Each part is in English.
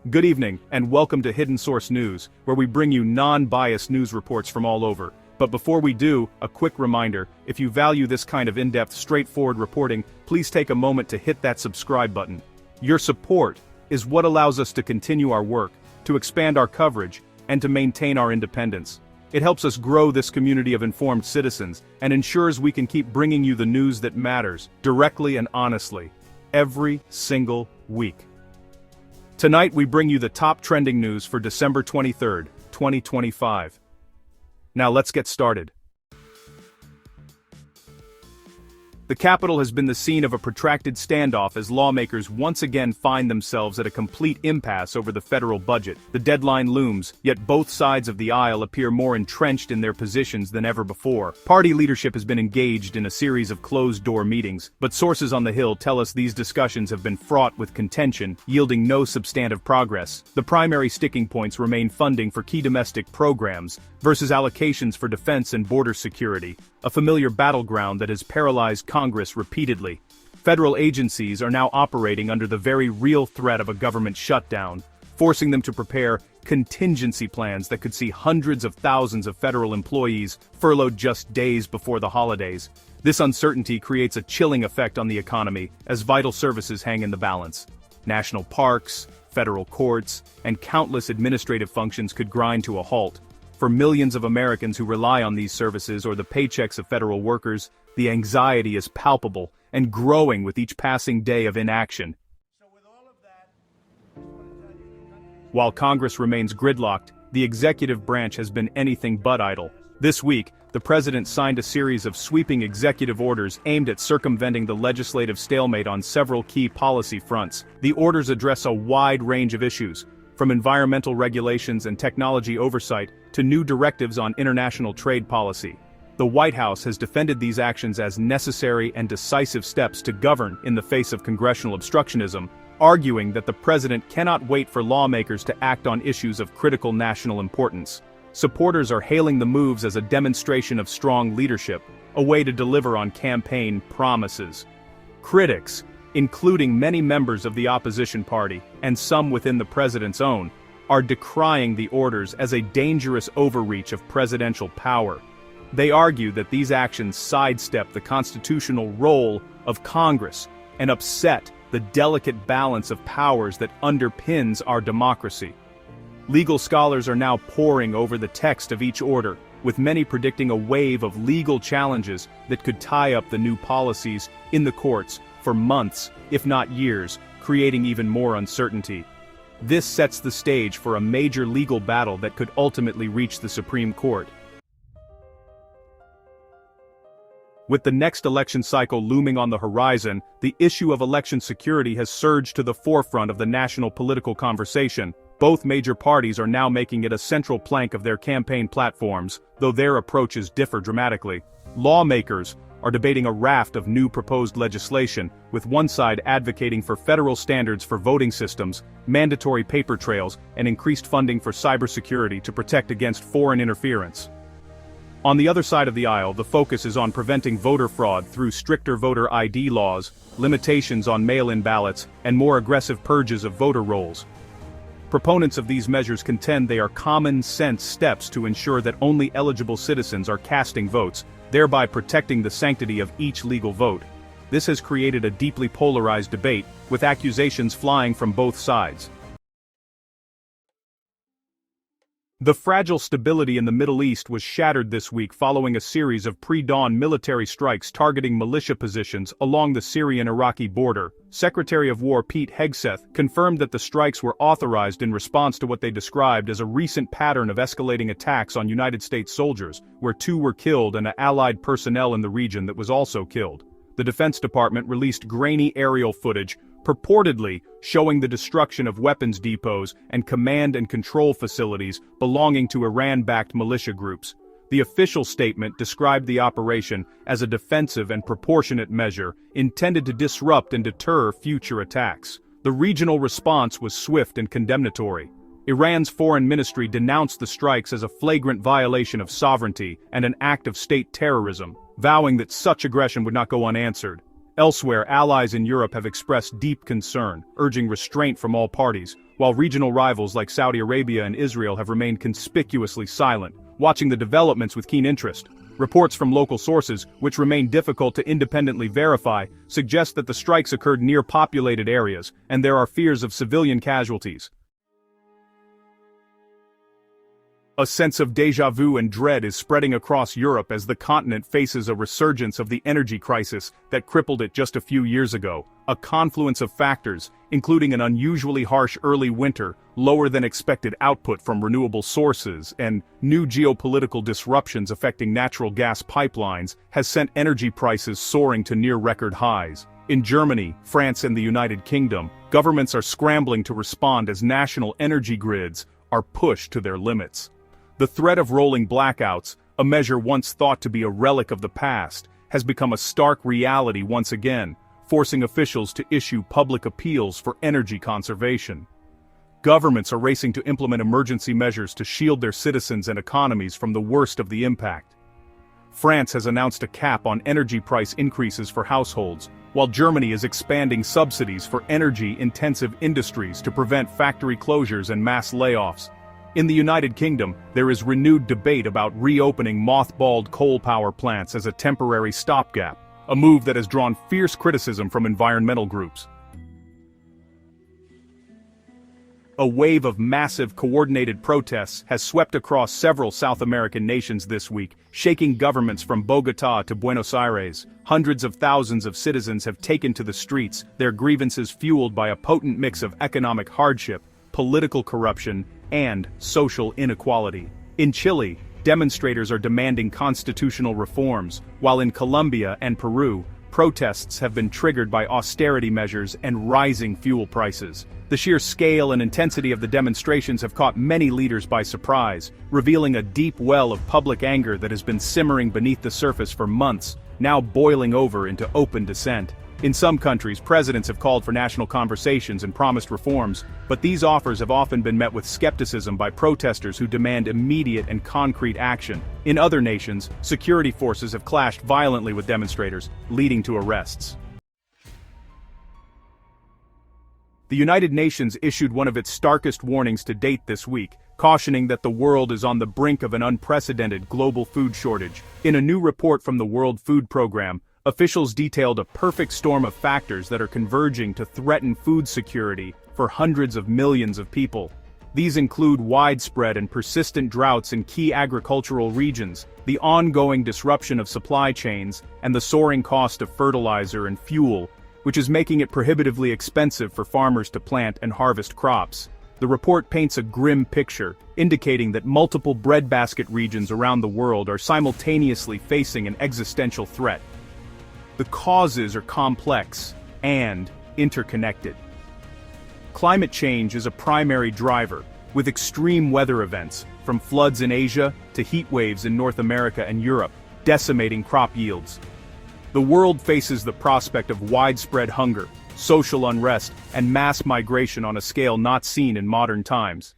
Good evening, and welcome to Hidden Source News, where we bring you non-biased news reports from all over. But before we do, a quick reminder, if you value this kind of in-depth, straightforward reporting, please take a moment to hit that subscribe button. Your support is what allows us to continue our work, to expand our coverage, and to maintain our independence. It helps us grow this community of informed citizens, and ensures we can keep bringing you the news that matters, directly and honestly, every single week. Tonight we bring you the top trending news for December 23, 2025. Now let's get started. The Capitol has been the scene of a protracted standoff as lawmakers once again find themselves at a complete impasse over the federal budget. The deadline looms, yet both sides of the aisle appear more entrenched in their positions than ever before. Party leadership has been engaged in a series of closed-door meetings, but sources on the Hill tell us these discussions have been fraught with contention, yielding no substantive progress. The primary sticking points remain funding for key domestic programs versus allocations for defense and border security, a familiar battleground that has paralyzed Congress repeatedly. Federal agencies are now operating under the very real threat of a government shutdown, forcing them to prepare contingency plans that could see hundreds of thousands of federal employees furloughed just days before the holidays. This uncertainty creates a chilling effect on the economy as vital services hang in the balance. National parks, federal courts, and countless administrative functions could grind to a halt. For millions of Americans who rely on these services or the paychecks of federal workers, the anxiety is palpable and growing with each passing day of inaction. While Congress remains gridlocked, the executive branch has been anything but idle. This week, the president signed a series of sweeping executive orders aimed at circumventing the legislative stalemate on several key policy fronts. The orders address a wide range of issues, from environmental regulations and technology oversight to new directives on international trade policy. The White House has defended these actions as necessary and decisive steps to govern in the face of congressional obstructionism, arguing that the president cannot wait for lawmakers to act on issues of critical national importance. Supporters are hailing the moves as a demonstration of strong leadership, a way to deliver on campaign promises. Critics, including many members of the opposition party, and some within the president's own, are decrying the orders as a dangerous overreach of presidential power. They argue that these actions sidestep the constitutional role of Congress and upset the delicate balance of powers that underpins our democracy. Legal scholars are now poring over the text of each order, with many predicting a wave of legal challenges that could tie up the new policies in the courts for months, if not years, creating even more uncertainty. This sets the stage for a major legal battle that could ultimately reach the Supreme Court. With the next election cycle looming on the horizon, the issue of election security has surged to the forefront of the national political conversation. Both major parties are now making it a central plank of their campaign platforms, though their approaches differ dramatically. Lawmakers are debating a raft of new proposed legislation, with one side advocating for federal standards for voting systems, mandatory paper trails, and increased funding for cybersecurity to protect against foreign interference. On the other side of the aisle, the focus is on preventing voter fraud through stricter voter ID laws, limitations on mail-in ballots, and more aggressive purges of voter rolls. Proponents of these measures contend they are common-sense steps to ensure that only eligible citizens are casting votes, thereby protecting the sanctity of each legal vote. This has created a deeply polarized debate, with accusations flying from both sides. The fragile stability in the Middle East was shattered this week following a series of pre-dawn military strikes targeting militia positions along the Syrian-Iraqi border. Secretary of War Pete Hegseth confirmed that the strikes were authorized in response to what they described as a recent pattern of escalating attacks on United States soldiers, where 2 were killed and Allied personnel in the region that was also killed. The Defense Department released grainy aerial footage, purportedly showing the destruction of weapons depots and command and control facilities belonging to Iran-backed militia groups. The official statement described the operation as a defensive and proportionate measure intended to disrupt and deter future attacks. The regional response was swift and condemnatory. Iran's foreign ministry denounced the strikes as a flagrant violation of sovereignty and an act of state terrorism, vowing that such aggression would not go unanswered. Elsewhere, allies in Europe have expressed deep concern, urging restraint from all parties, while regional rivals like Saudi Arabia and Israel have remained conspicuously silent, watching the developments with keen interest. Reports from local sources, which remain difficult to independently verify, suggest that the strikes occurred near populated areas, and there are fears of civilian casualties. A sense of déjà vu and dread is spreading across Europe as the continent faces a resurgence of the energy crisis that crippled it just a few years ago, a confluence of factors, including an unusually harsh early winter, lower than expected output from renewable sources, and new geopolitical disruptions affecting natural gas pipelines, has sent energy prices soaring to near-record highs. In Germany, France, and the United Kingdom, governments are scrambling to respond as national energy grids are pushed to their limits. The threat of rolling blackouts, a measure once thought to be a relic of the past, has become a stark reality once again, forcing officials to issue public appeals for energy conservation. Governments are racing to implement emergency measures to shield their citizens and economies from the worst of the impact. France has announced a cap on energy price increases for households, while Germany is expanding subsidies for energy-intensive industries to prevent factory closures and mass layoffs. In the United Kingdom, there is renewed debate about reopening mothballed coal power plants as a temporary stopgap, a move that has drawn fierce criticism from environmental groups. A wave of massive coordinated protests has swept across several South American nations this week, shaking governments from Bogotá to Buenos Aires. Hundreds of thousands of citizens have taken to the streets, their grievances fueled by a potent mix of economic hardship, political corruption, and social inequality. In Chile, demonstrators are demanding constitutional reforms, while in Colombia and Peru, protests have been triggered by austerity measures and rising fuel prices. The sheer scale and intensity of the demonstrations have caught many leaders by surprise, revealing a deep well of public anger that has been simmering beneath the surface for months, now boiling over into open dissent. In some countries, presidents have called for national conversations and promised reforms, but these offers have often been met with skepticism by protesters who demand immediate and concrete action. In other nations, security forces have clashed violently with demonstrators, leading to arrests. The United Nations issued one of its starkest warnings to date this week, cautioning that the world is on the brink of an unprecedented global food shortage. In a new report from the World Food Programme, officials detailed a perfect storm of factors that are converging to threaten food security for hundreds of millions of people. These include widespread and persistent droughts in key agricultural regions, the ongoing disruption of supply chains, and the soaring cost of fertilizer and fuel, which is making it prohibitively expensive for farmers to plant and harvest crops. The report paints a grim picture, indicating that multiple breadbasket regions around the world are simultaneously facing an existential threat. The causes are complex and interconnected. Climate change is a primary driver, with extreme weather events, from floods in Asia to heat waves in North America and Europe, decimating crop yields. The world faces the prospect of widespread hunger, social unrest, and mass migration on a scale not seen in modern times.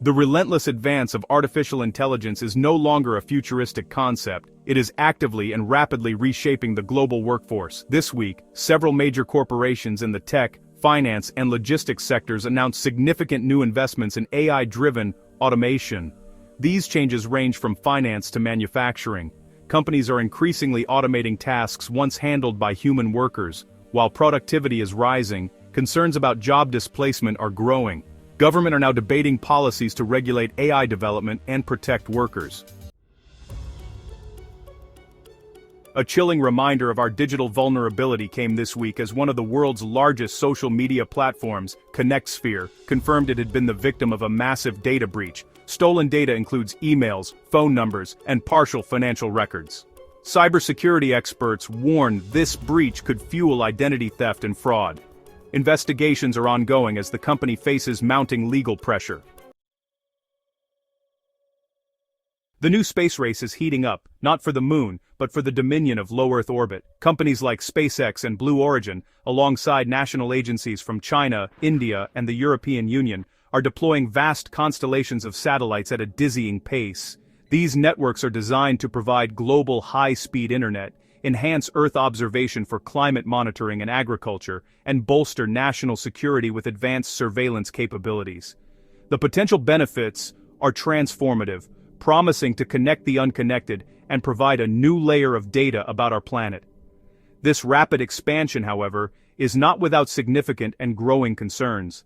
The relentless advance of artificial intelligence is no longer a futuristic concept, it is actively and rapidly reshaping the global workforce. This week, several major corporations in the tech, finance, and logistics sectors announced significant new investments in AI-driven automation. These changes range from finance to manufacturing. Companies are increasingly automating tasks once handled by human workers. While productivity is rising, concerns about job displacement are growing. Government are now debating policies to regulate AI development and protect workers. A chilling reminder of our digital vulnerability came this week as one of the world's largest social media platforms, ConnectSphere, confirmed it had been the victim of a massive data breach. Stolen data includes emails, phone numbers, and partial financial records. Cybersecurity experts warn this breach could fuel identity theft and fraud. Investigations are ongoing as the company faces mounting legal pressure. The new space race is heating up, not for the moon, but for the dominion of low Earth orbit. Companies like SpaceX and Blue Origin, alongside national agencies from China, India, and the European Union, are deploying vast constellations of satellites at a dizzying pace. These networks are designed to provide global high-speed internet, enhance Earth observation for climate monitoring and agriculture, and bolster national security with advanced surveillance capabilities. The potential benefits are transformative, promising to connect the unconnected and provide a new layer of data about our planet. This rapid expansion, however, is not without significant and growing concerns.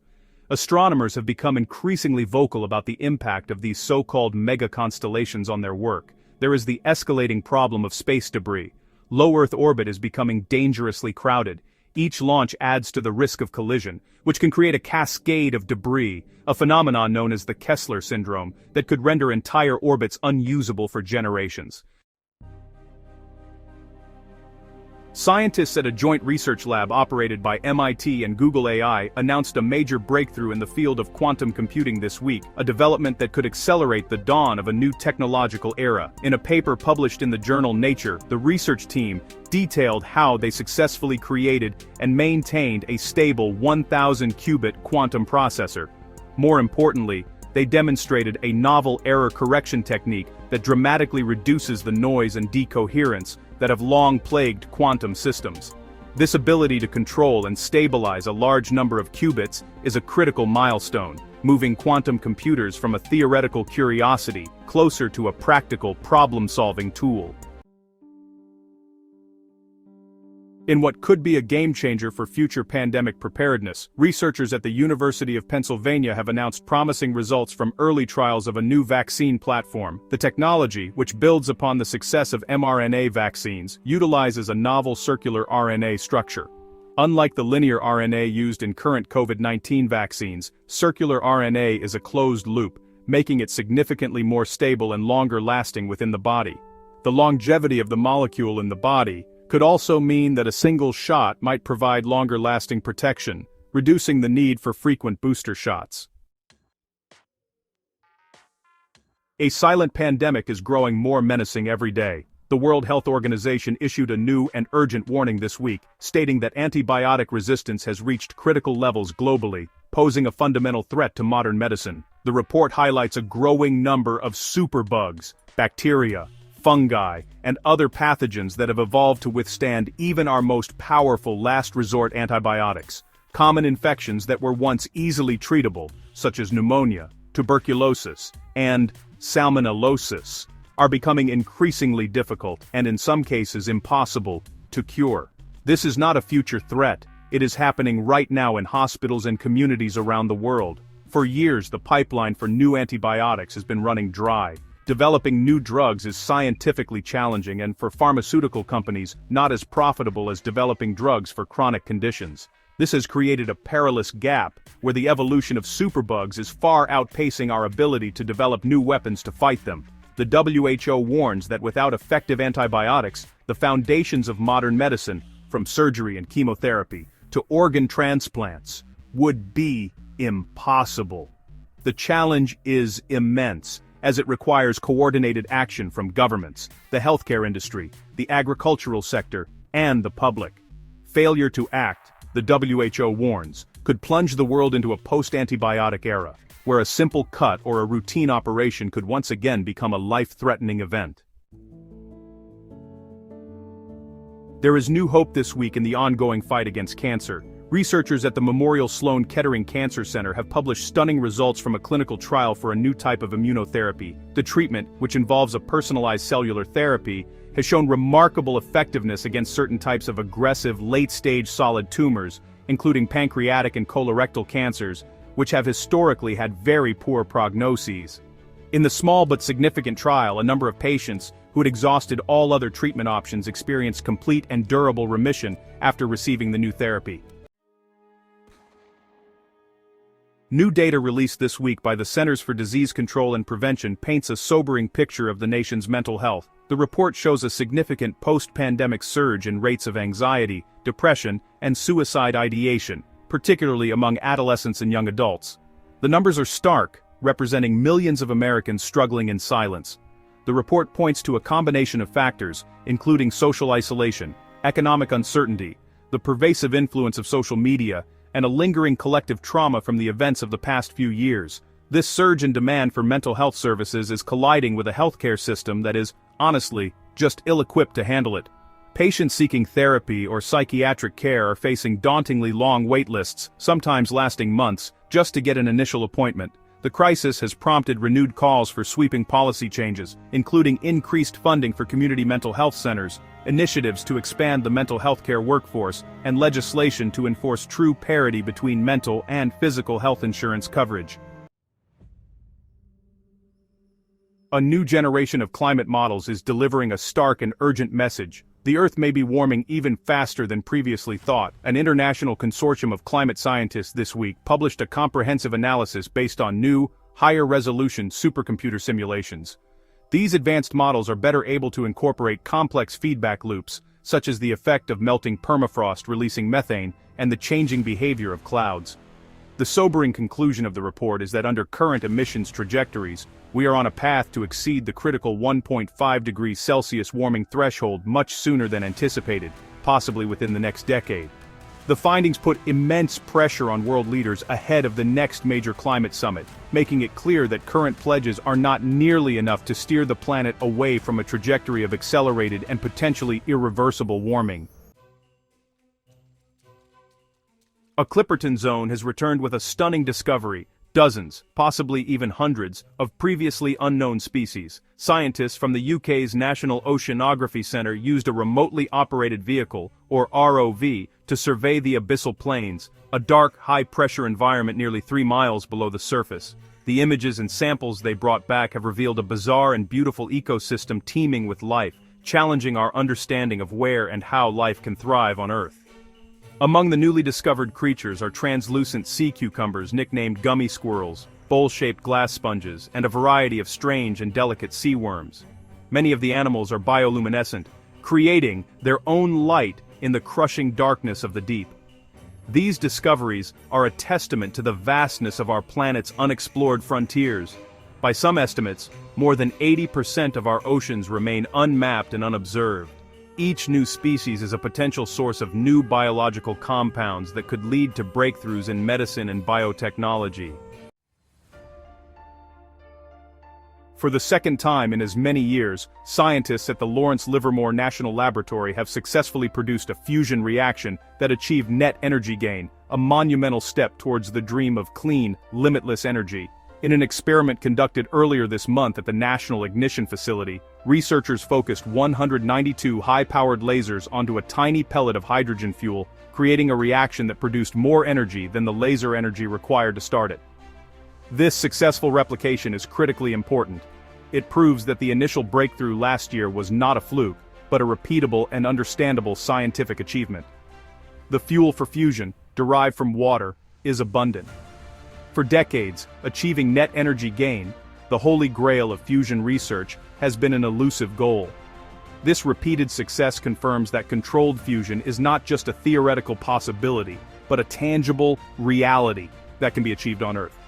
Astronomers have become increasingly vocal about the impact of these so-called mega-constellations on their work. There is the escalating problem of space debris. Low Earth orbit is becoming dangerously crowded. Each launch adds to the risk of collision, which can create a cascade of debris, a phenomenon known as the Kessler syndrome, that could render entire orbits unusable for generations. Scientists at a joint research lab operated by MIT and Google AI announced a major breakthrough in the field of quantum computing this week, a development that could accelerate the dawn of a new technological era. In a paper published in the journal Nature, the research team detailed how they successfully created and maintained a stable 1,000-qubit quantum processor. More importantly, they demonstrated a novel error correction technique that dramatically reduces the noise and decoherence that have long plagued quantum systems. This ability to control and stabilize a large number of qubits is a critical milestone, moving quantum computers from a theoretical curiosity closer to a practical problem-solving tool. In what could be a game-changer for future pandemic preparedness, researchers at the University of Pennsylvania have announced promising results from early trials of a new vaccine platform. The technology, which builds upon the success of mRNA vaccines, utilizes a novel circular RNA structure. Unlike the linear RNA used in current COVID-19 vaccines, circular RNA is a closed loop, making it significantly more stable and longer-lasting within the body. The longevity of the molecule in the body could also mean that a single shot might provide longer-lasting protection, reducing the need for frequent booster shots. A silent pandemic is growing more menacing every day. The World Health Organization issued a new and urgent warning this week, stating that antibiotic resistance has reached critical levels globally, posing a fundamental threat to modern medicine. The report highlights a growing number of superbugs, bacteria, fungi, and other pathogens that have evolved to withstand even our most powerful last-resort antibiotics. Common infections that were once easily treatable, such as pneumonia, tuberculosis, and salmonellosis, are becoming increasingly difficult and in some cases impossible to cure. This is not a future threat, it is happening right now in hospitals and communities around the world. For years, the pipeline for new antibiotics has been running dry. Developing new drugs is scientifically challenging and for pharmaceutical companies not as profitable as developing drugs for chronic conditions. This has created a perilous gap where the evolution of superbugs is far outpacing our ability to develop new weapons to fight them. The WHO warns that without effective antibiotics, the foundations of modern medicine, from surgery and chemotherapy to organ transplants, would be impossible. The challenge is immense, as it requires coordinated action from governments, the healthcare industry, the agricultural sector, and the public. Failure to act, the WHO warns, could plunge the world into a post-antibiotic era, where a simple cut or a routine operation could once again become a life-threatening event. There is new hope this week in the ongoing fight against cancer. Researchers at the Memorial Sloan Kettering Cancer Center have published stunning results from a clinical trial for a new type of immunotherapy. The treatment, which involves a personalized cellular therapy, has shown remarkable effectiveness against certain types of aggressive late-stage solid tumors, including pancreatic and colorectal cancers, which have historically had very poor prognoses. In the small but significant trial, a number of patients who had exhausted all other treatment options experienced complete and durable remission after receiving the new therapy. New data released this week by the Centers for Disease Control and Prevention paints a sobering picture of the nation's mental health. The report shows a significant post-pandemic surge in rates of anxiety, depression, and suicide ideation, particularly among adolescents and young adults. The numbers are stark, representing millions of Americans struggling in silence. The report points to a combination of factors, including social isolation, economic uncertainty, the pervasive influence of social media, and a lingering collective trauma from the events of the past few years. This surge in demand for mental health services is colliding with a healthcare system that is, honestly, just ill-equipped to handle it. Patients seeking therapy or psychiatric care are facing dauntingly long wait lists, sometimes lasting months, just to get an initial appointment. The crisis has prompted renewed calls for sweeping policy changes, including increased funding for community mental health centers, initiatives to expand the mental health care workforce, and legislation to enforce true parity between mental and physical health insurance coverage. A new generation of climate models is delivering a stark and urgent message. The Earth may be warming even faster than previously thought. An international consortium of climate scientists this week published a comprehensive analysis based on new, higher-resolution supercomputer simulations. These advanced models are better able to incorporate complex feedback loops, such as the effect of melting permafrost releasing methane and the changing behavior of clouds. The sobering conclusion of the report is that under current emissions trajectories, we are on a path to exceed the critical 1.5 degrees Celsius warming threshold much sooner than anticipated, possibly within the next decade. The findings put immense pressure on world leaders ahead of the next major climate summit, making it clear that current pledges are not nearly enough to steer the planet away from a trajectory of accelerated and potentially irreversible warming. A Clipperton zone has returned with a stunning discovery. Dozens, possibly even hundreds, of previously unknown species. Scientists from the UK's National Oceanography Centre used a remotely operated vehicle, or ROV, to survey the abyssal plains, a dark, high-pressure environment nearly 3 miles below the surface. The images and samples they brought back have revealed a bizarre and beautiful ecosystem teeming with life, challenging our understanding of where and how life can thrive on Earth. Among the newly discovered creatures are translucent sea cucumbers nicknamed gummy squirrels, bowl-shaped glass sponges, and a variety of strange and delicate sea worms. Many of the animals are bioluminescent, creating their own light in the crushing darkness of the deep. These discoveries are a testament to the vastness of our planet's unexplored frontiers. By some estimates, more than 80% of our oceans remain unmapped and unobserved. Each new species is a potential source of new biological compounds that could lead to breakthroughs in medicine and biotechnology. For the second time in as many years, scientists at the Lawrence Livermore National Laboratory have successfully produced a fusion reaction that achieved net energy gain, a monumental step towards the dream of clean, limitless energy. In an experiment conducted earlier this month at the National Ignition Facility, researchers focused 192 high-powered lasers onto a tiny pellet of hydrogen fuel, creating a reaction that produced more energy than the laser energy required to start it. This successful replication is critically important. It proves that the initial breakthrough last year was not a fluke, but a repeatable and understandable scientific achievement. The fuel for fusion, derived from water, is abundant. For decades, achieving net energy gain, the holy grail of fusion research, has been an elusive goal. This repeated success confirms that controlled fusion is not just a theoretical possibility, but a tangible reality that can be achieved on Earth.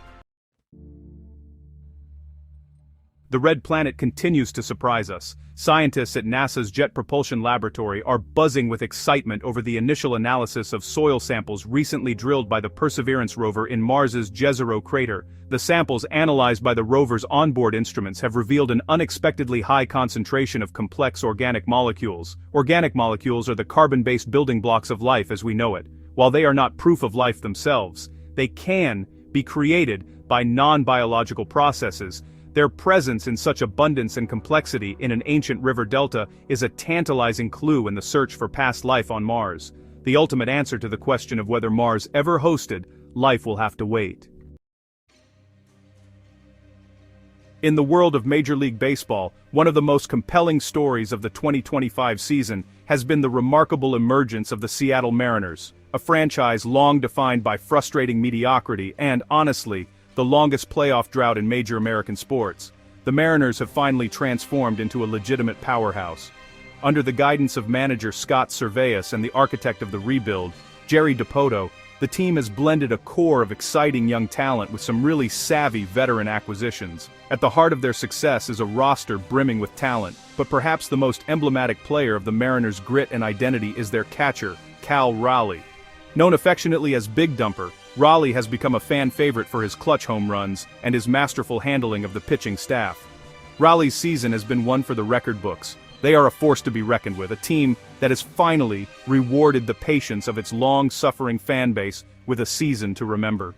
The red planet continues to surprise us. Scientists at NASA's Jet Propulsion Laboratory are buzzing with excitement over the initial analysis of soil samples recently drilled by the Perseverance rover in Mars's Jezero crater. The samples analyzed by the rover's onboard instruments have revealed an unexpectedly high concentration of complex organic molecules. Organic molecules are the carbon-based building blocks of life as we know it. While they are not proof of life themselves, they can be created by non-biological processes. Their presence in such abundance and complexity in an ancient river delta is a tantalizing clue in the search for past life on Mars. The ultimate answer to the question of whether Mars ever hosted life will have to wait. In the world of Major League Baseball, one of the most compelling stories of the 2025 season has been the remarkable emergence of the Seattle Mariners, a franchise long defined by frustrating mediocrity and, honestly, the longest playoff drought in major American sports. The Mariners have finally transformed into a legitimate powerhouse. Under the guidance of manager Scott Servais and the architect of the rebuild, Jerry Dipoto, the team has blended a core of exciting young talent with some really savvy veteran acquisitions. At the heart of their success is a roster brimming with talent, but perhaps the most emblematic player of the Mariners' grit and identity is their catcher, Cal Raleigh. Known affectionately as Big Dumper, Raleigh has become a fan favorite for his clutch home runs and his masterful handling of the pitching staff. Raleigh's season has been one for the record books. They are a force to be reckoned with, a team that has finally rewarded the patience of its long-suffering fan base with a season to remember.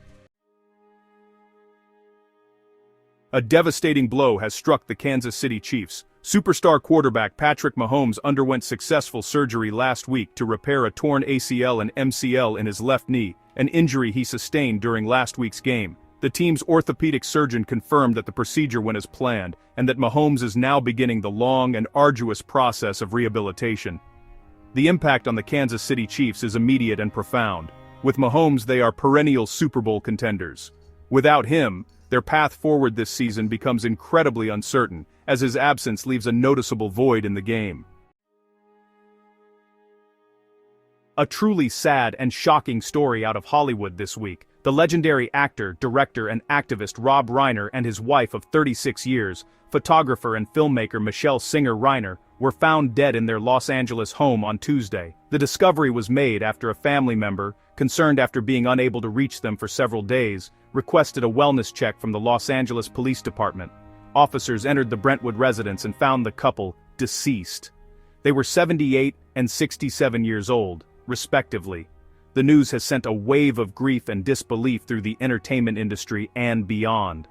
A devastating blow has struck the Kansas City Chiefs. Superstar quarterback Patrick Mahomes underwent successful surgery last week to repair a torn ACL and MCL in his left knee, an injury he sustained during last week's game. The team's orthopedic surgeon confirmed that the procedure went as planned, and that Mahomes is now beginning the long and arduous process of rehabilitation. The impact on the Kansas City Chiefs is immediate and profound. With Mahomes, they are perennial Super Bowl contenders. Without him, their path forward this season becomes incredibly uncertain, as his absence leaves a noticeable void in the game. A truly sad and shocking story out of Hollywood this week. The legendary actor, director and activist Rob Reiner and his wife of 36 years, photographer and filmmaker Michelle Singer Reiner, were found dead in their Los Angeles home on Tuesday. The discovery was made after a family member, concerned after being unable to reach them for several days, requested a wellness check from the Los Angeles Police Department. Officers entered the Brentwood residence and found the couple deceased. They were 78 and 67 years old, respectively. The news has sent a wave of grief and disbelief through the entertainment industry and beyond.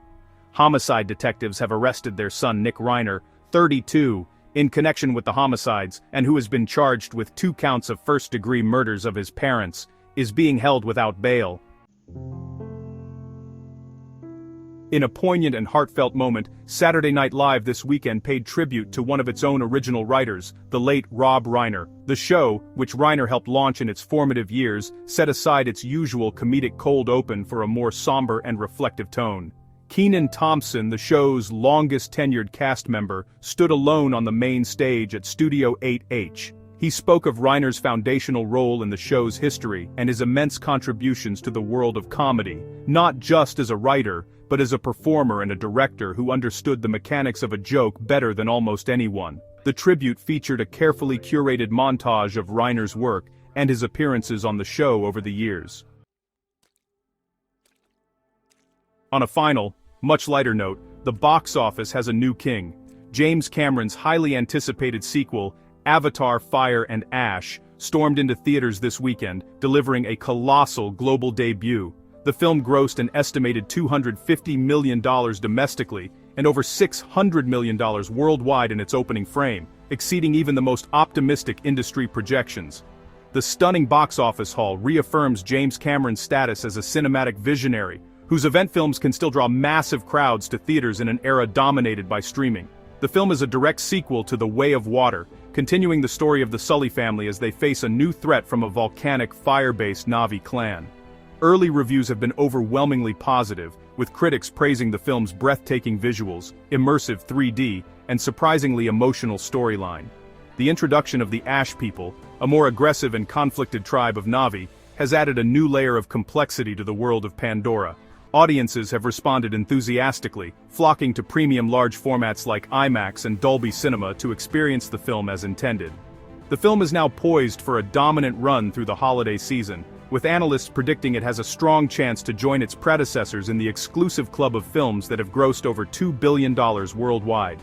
Homicide detectives have arrested their son Nick Reiner, 32, in connection with the homicides, and who has been charged with 2 counts of first-degree murders of his parents, is being held without bail. In a poignant and heartfelt moment, Saturday Night Live this weekend paid tribute to one of its own original writers, the late Rob Reiner. The show, which Reiner helped launch in its formative years, set aside its usual comedic cold open for a more somber and reflective tone. Kenan Thompson, the show's longest-tenured cast member, stood alone on the main stage at Studio 8H. He spoke of Reiner's foundational role in the show's history and his immense contributions to the world of comedy, not just as a writer, but as a performer and a director who understood the mechanics of a joke better than almost anyone. The tribute featured a carefully curated montage of Reiner's work and his appearances on the show over the years. On a final, much lighter note, the box office has a new king. James Cameron's highly anticipated sequel, Avatar: Fire and Ash, stormed into theaters this weekend, delivering a colossal global debut. The film grossed an estimated $250 million domestically and over $600 million worldwide in its opening frame, exceeding even the most optimistic industry projections. The stunning box office haul reaffirms James Cameron's status as a cinematic visionary, whose event films can still draw massive crowds to theaters in an era dominated by streaming. The film is a direct sequel to The Way of Water, continuing the story of the Sully family as they face a new threat from a volcanic, fire-based Na'vi clan. Early reviews have been overwhelmingly positive, with critics praising the film's breathtaking visuals, immersive 3D, and surprisingly emotional storyline. The introduction of the Ash people, a more aggressive and conflicted tribe of Na'vi, has added a new layer of complexity to the world of Pandora. Audiences have responded enthusiastically, flocking to premium large formats like IMAX and Dolby Cinema to experience the film as intended. The film is now poised for a dominant run through the holiday season, with analysts predicting it has a strong chance to join its predecessors in the exclusive club of films that have grossed over $2 billion worldwide.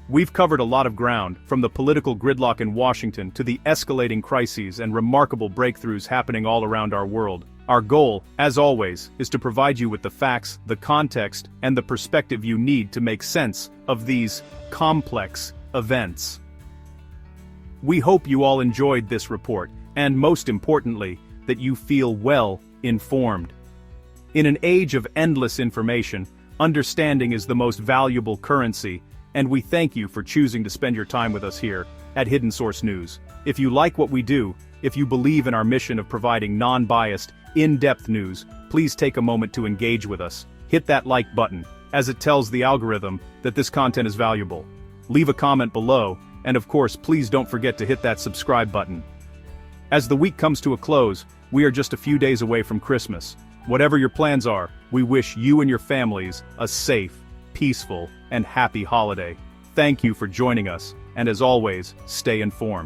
We've covered a lot of ground, from the political gridlock in Washington to the escalating crises and remarkable breakthroughs happening all around our world. Our goal, as always, is to provide you with the facts, the context, and the perspective you need to make sense of these complex events. We hope you all enjoyed this report, and most importantly, that you feel well informed. In an age of endless information, understanding is the most valuable currency, and we thank you for choosing to spend your time with us here at Hidden Source News. If you like what we do, if you believe in our mission of providing non-biased, in-depth news, please take a moment to engage with us. Hit that like button, as it tells the algorithm that this content is valuable. Leave a comment below, and of course, please don't forget to hit that subscribe button. As the week comes to a close, we are just a few days away from Christmas. Whatever your plans are, we wish you and your families a safe, peaceful, and happy holiday. Thank you for joining us, and as always, stay informed.